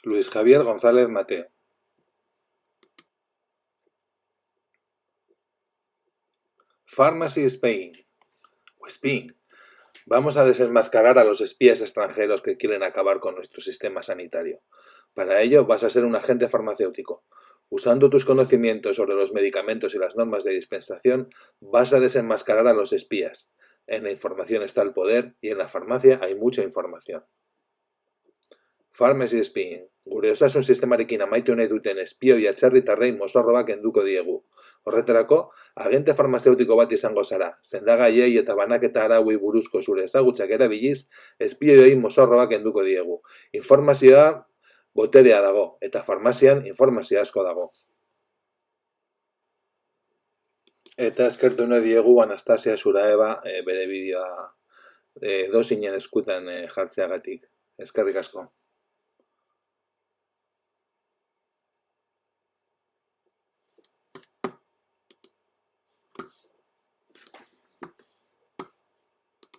Luis Javier González Mateo. Pharmacy Spain. O Spain. Vamos a desenmascarar a los espías extranjeros que quieren acabar con nuestro sistema sanitario. Para ello vas a ser un agente farmacéutico. Usando tus conocimientos sobre los medicamentos y las normas de dispensación, vas a desenmascarar a los espías. En la información está el poder y en la farmacia hay mucha información. Pharmacy Spain. Gure osasun sistemarekin amaitu nahi duten espioi atzerritarrei mozorroak kenduko diegu. Horretarako, agente farmazeutiko bat izango zara, sendagaiei eta banaketa arauei buruzko zure ezagutzak erabiliz, espioiei mozorroak kenduko diegu. Informazioa boterea dago, eta farmazian informazio asko dago. Eta eskertu nahi diegu Anastasia Suraeva bere bideoa dosinen eskutan jartzeagatik. Eskerrik asko.